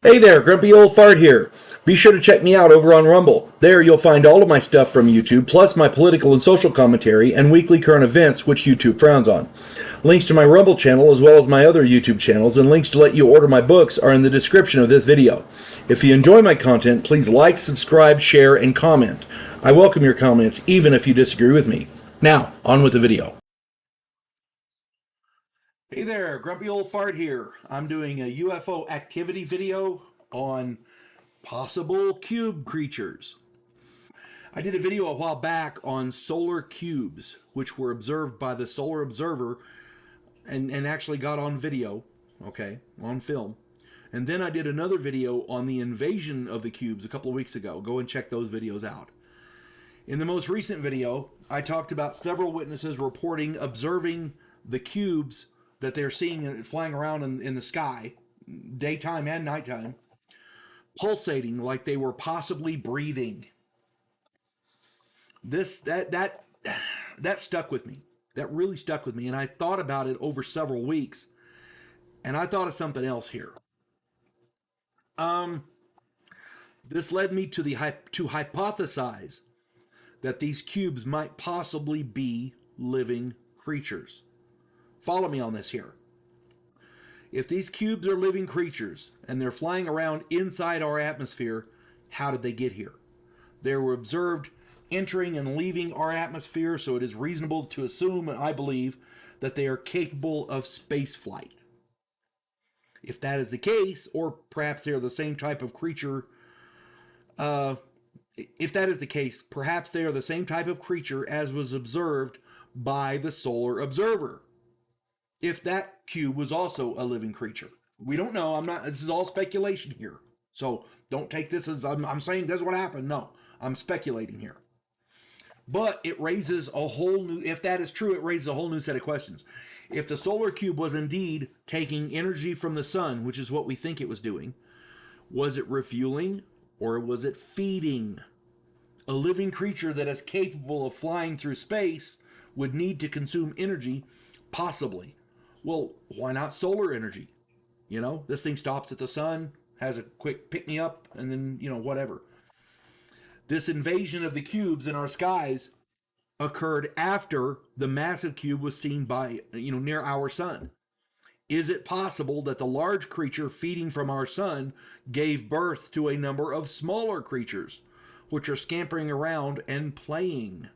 Hey there, Grumpy Old Fart here. Be sure to check me out over on Rumble. There you'll find all of my stuff from YouTube, plus my political and social commentary and weekly current events, which YouTube frowns on. Links to my Rumble channel, as well as my other YouTube channels, and links to let you order my books are in the description of this video. If you enjoy my content, please like, subscribe, share, and comment. I welcome your comments, even if you disagree with me. Now, on with the video. Hey there, Grumpy Old Fart here. I'm doing a UFO activity video on possible cube creatures. I did a video a while back on solar cubes, which were observed by the Solar Observer and actually got on video, okay, on film. And then I did another video on the invasion of the cubes a couple of weeks ago. Go and check those videos out. In the most recent video, I talked about several witnesses reporting observing the cubes that they're seeing flying around in the sky, daytime and nighttime, pulsating like they were possibly breathing. That stuck with me. That really stuck with me, and I thought about it over several weeks, and I thought of something else here. This led me to hypothesize that these cubes might possibly be living creatures. Follow me on this here. If these cubes are living creatures and they're flying around inside our atmosphere, how did they get here? They were observed entering and leaving our atmosphere, so it is reasonable to assume, and I believe, that they are capable of space flight. If that is the case, or perhaps they are the same type of creature, if that is the case, perhaps they are the same type of creature as was observed by the Solar Observer. If that cube was also a living creature. We don't know. This is all speculation here. So don't take this as I'm saying this is what happened. No, I'm speculating here. But it raises a whole new, if that is true, it raises a whole new set of questions. If the solar cube was indeed taking energy from the sun, which is what we think it was doing, was it refueling or was it feeding? A living creature that is capable of flying through space would need to consume energy, possibly. Well, why not solar energy? You know, this thing stops at the sun, has a quick pick me up, and then, whatever. This invasion of the cubes in our skies occurred after the massive cube was seen by, near our sun. Is it possible that the large creature feeding from our sun gave birth to a number of smaller creatures, which are scampering around and playing?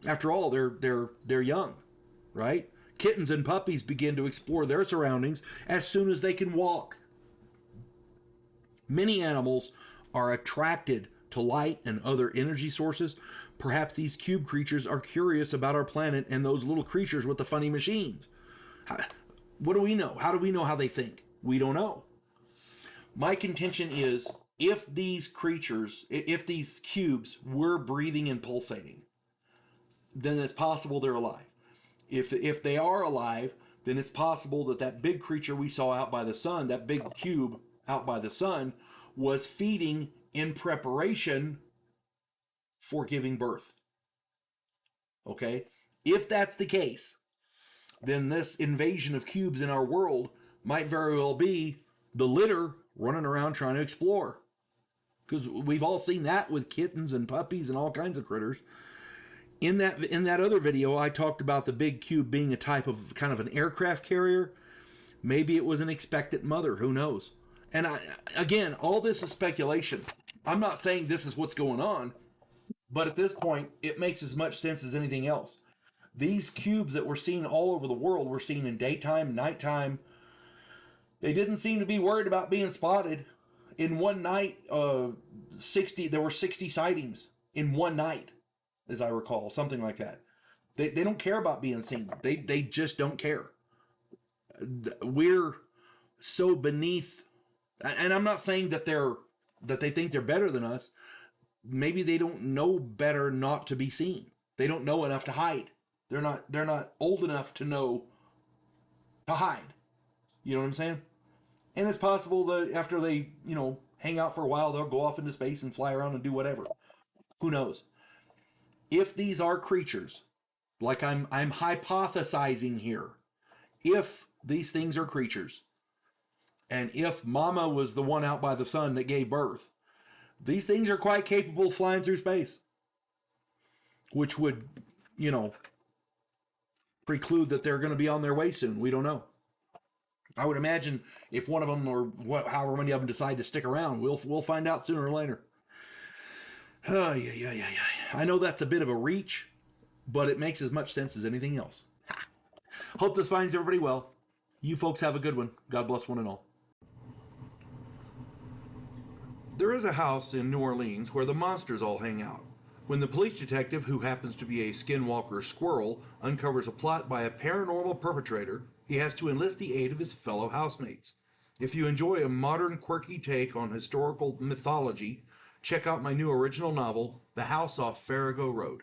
After all, they're young, right? Kittens and puppies begin to explore their surroundings as soon as they can walk. Many animals are attracted to light and other energy sources. Perhaps these cube creatures are curious about our planet and those little creatures with the funny machines. What do we know? How do we know how they think? We don't know. My contention is if these cubes were breathing and pulsating, then it's possible they're alive. If they are alive, then it's possible that big creature we saw out by the sun, that big cube out by the sun, was feeding in preparation for giving birth. Okay? If that's the case, then this invasion of cubes in our world might very well be the litter running around trying to explore. Because we've all seen that with kittens and puppies and all kinds of critters. In that other video, I talked about the big cube being a type of kind of an aircraft carrier. Maybe it was an expectant mother. Who knows? And again, all this is speculation. I'm not saying this is what's going on, but at this point, it makes as much sense as anything else. These cubes that we're seeing all over the world, we're seeing in daytime, nighttime. They didn't seem to be worried about being spotted. In one night, there were 60 sightings in one night, as I recall, something like that. They don't care about being seen. They just don't care. We're so beneath, and I'm not saying that they think they're better than us. Maybe they don't know better not to be seen. They don't know enough to hide. They're not old enough to know to hide. You know what I'm saying? And it's possible that after they, hang out for a while, they'll go off into space and fly around and do whatever. Who knows? If these are creatures, like I'm hypothesizing here, if these things are creatures, And if Mama was the one out by the sun that gave birth, these things are quite capable of flying through space, which would, you know, preclude that they're going to be on their way soon. We don't know. I would imagine if one of them or however many of them decide to stick around, we'll find out sooner or later. Oh, yeah. I know that's a bit of a reach, but it makes as much sense as anything else. Hope this finds everybody well. You folks have a good one. God bless one and all. There is a house in New Orleans where the monsters all hang out. When the police detective, who happens to be a skinwalker squirrel, uncovers a plot by a paranormal perpetrator, he has to enlist the aid of his fellow housemates. If you enjoy a modern, quirky take on historical mythology, check out my new original novel, The House Off Farrago Road.